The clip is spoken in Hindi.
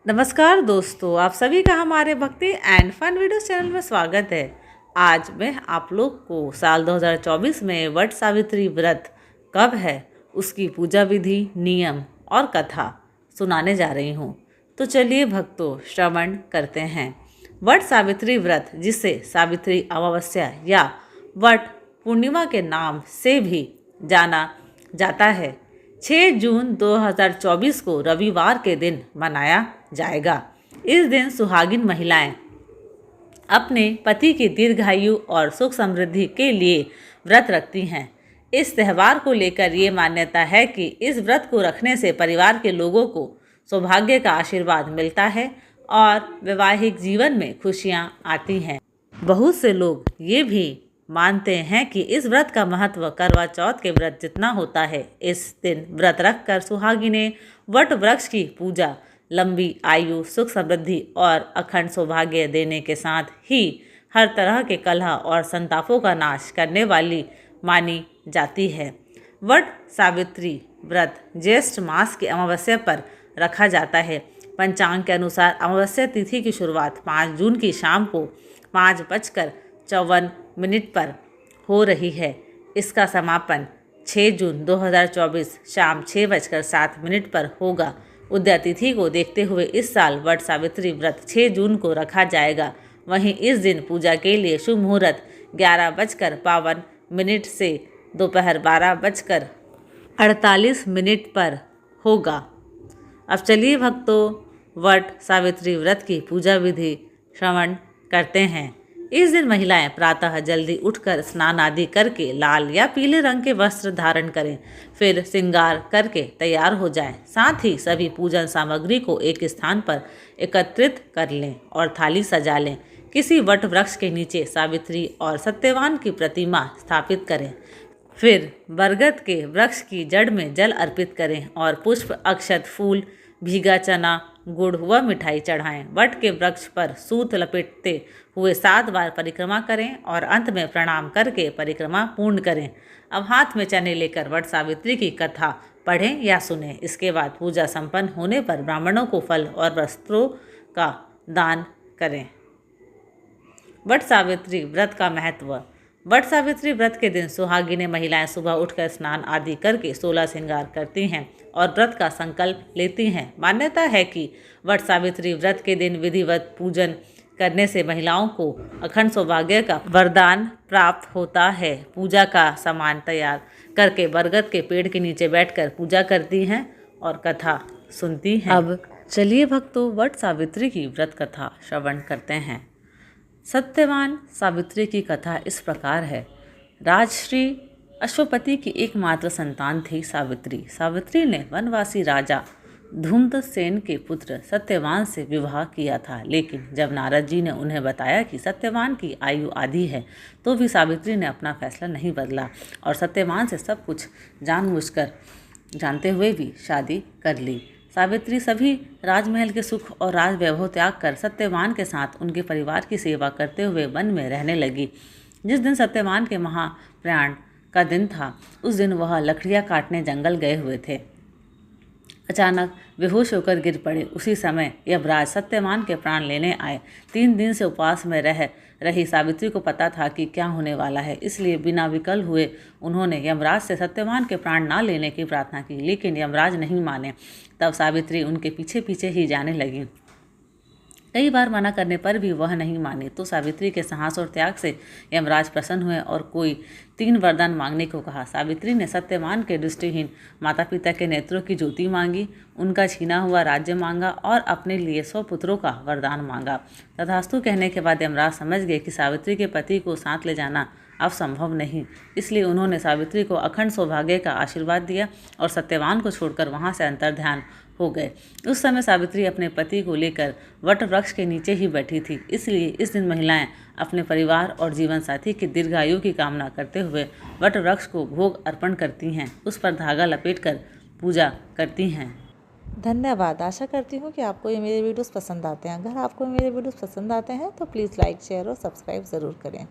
नमस्कार दोस्तों, आप सभी का हमारे भक्ति एंड फन वीडियोस चैनल में स्वागत है। आज मैं आप लोग को साल 2024 में वट सावित्री व्रत कब है, उसकी पूजा विधि, नियम और कथा सुनाने जा रही हूँ। तो चलिए भक्तों, श्रवण करते हैं। वट सावित्री व्रत, जिसे सावित्री अमावस्या या वट पूर्णिमा के नाम से भी जाना जाता है, 6 जून 2024 को रविवार के दिन मनाया जाएगा। इस दिन सुहागिन महिलाएं अपने पति की दीर्घायु और सुख समृद्धि के लिए व्रत रखती हैं। इस त्यौहार को लेकर ये मान्यता है कि इस व्रत को रखने से परिवार के लोगों को सौभाग्य का आशीर्वाद मिलता है और वैवाहिक जीवन में खुशियां आती हैं। बहुत से लोग ये भी मानते हैं कि इस व्रत का महत्व करवा चौथ के व्रत जितना होता है। इस दिन व्रत रखकर सुहागिनें वट वृक्ष की पूजा लंबी आयु, सुख समृद्धि और अखंड सौभाग्य देने के साथ ही हर तरह के कलह और संतापों का नाश करने वाली मानी जाती है। वट सावित्री व्रत ज्येष्ठ मास की अमावस्या पर रखा जाता है। पंचांग के अनुसार अमावस्या तिथि की शुरुआत 5 जून की शाम को 5:54 पर हो रही है। इसका समापन 6 जून 2024 शाम 6:07 पर होगा। उदया तिथि को देखते हुए इस साल वट सावित्री व्रत 6 जून को रखा जाएगा। वहीं इस दिन पूजा के लिए शुभ मुहूर्त 11:52 से दोपहर 12:48 पर होगा। अब चलिए भक्तों, वट सावित्री व्रत की पूजा विधि श्रवण करते हैं। इस दिन महिलाएं प्रातः जल्दी उठकर स्नान आदि करके लाल या पीले रंग के वस्त्र धारण करें, फिर श्रृंगार करके तैयार हो जाएं। साथ ही सभी पूजन सामग्री को एक स्थान पर एकत्रित कर लें और थाली सजा लें। किसी वट वृक्ष के नीचे सावित्री और सत्यवान की प्रतिमा स्थापित करें। फिर बरगद के वृक्ष की जड़ में जल अर्पित करें और पुष्प, अक्षत, फूल, भीगा चना, गुड़ व मिठाई चढ़ाएं। वट के वृक्ष पर सूत लपेटते हुए 7 बार परिक्रमा करें और अंत में प्रणाम करके परिक्रमा पूर्ण करें। अब हाथ में चने लेकर वट सावित्री की कथा पढ़ें या सुनें। इसके बाद पूजा संपन्न होने पर ब्राह्मणों को फल और वस्त्रों का दान करें। वट सावित्री व्रत का महत्व। वट सावित्री व्रत के दिन सुहागिनें महिलाएं सुबह उठकर स्नान आदि करके 16 श्रृंगार करती हैं और व्रत का संकल्प लेती हैं। मान्यता है कि वट सावित्री व्रत के दिन विधिवत पूजन करने से महिलाओं को अखंड सौभाग्य का वरदान प्राप्त होता है। पूजा का सामान तैयार करके बरगद के पेड़ के नीचे बैठकर पूजा करती हैं और कथा सुनती हैं। अब चलिए भक्तों, वट सावित्री की व्रत कथा श्रवण करते हैं। सत्यवान सावित्री की कथा इस प्रकार है। राजश्री अश्वपति की एकमात्र संतान थी सावित्री। सावित्री ने वनवासी राजा धूम्रसेन के पुत्र सत्यवान से विवाह किया था, लेकिन जब नारद जी ने उन्हें बताया कि सत्यवान की आयु आधी है, तो भी सावित्री ने अपना फैसला नहीं बदला और सत्यवान से सब कुछ जानते हुए भी शादी कर ली। सावित्री सभी राजमहल के सुख और राज वैभव त्याग कर सत्यवान के साथ उनके परिवार की सेवा करते हुए वन में रहने लगी। जिस दिन सत्यवान के महाप्रयाण का दिन था, उस दिन वह लकड़ियाँ काटने जंगल गए हुए थे। अचानक बेहोश होकर गिर पड़े। उसी समय यमराज सत्यवान के प्राण लेने आए। 3 दिन से उपवास में रही सावित्री को पता था कि क्या होने वाला है, इसलिए बिना विकल हुए उन्होंने यमराज से सत्यवान के प्राण ना लेने की प्रार्थना की, लेकिन यमराज नहीं माने। तब सावित्री उनके पीछे पीछे ही जाने लगी। कई बार मना करने पर भी वह नहीं मानी, तो सावित्री के साहस और त्याग से यमराज प्रसन्न हुए और कोई 3 वरदान मांगने को कहा। सावित्री ने सत्यवान के दृष्टिहीन माता पिता के नेत्रों की ज्योति मांगी, उनका छीना हुआ राज्य मांगा और अपने लिए 100 पुत्रों का वरदान मांगा। तथास्तु कहने के बाद यमराज समझ गए कि सावित्री के पति को साथ ले जाना अब संभव नहीं, इसलिए उन्होंने सावित्री को अखंड सौभाग्य का आशीर्वाद दिया और सत्यवान को छोड़कर वहां से अंतर्ध्यान हो गए। उस समय सावित्री अपने पति को लेकर वट वृक्ष के नीचे ही बैठी थी, इसलिए इस दिन महिलाएं अपने परिवार और जीवन साथी की दीर्घायु की कामना करते हुए वट वृक्ष को भोग अर्पण करती हैं, उस पर धागा लपेटकर पूजा करती हैं। धन्यवाद। आशा करती हूँ कि आपको ये मेरे वीडियोस पसंद आते हैं। अगर आपको मेरे वीडियोस पसंद आते हैं तो प्लीज़ लाइक, शेयर और सब्सक्राइब ज़रूर करें।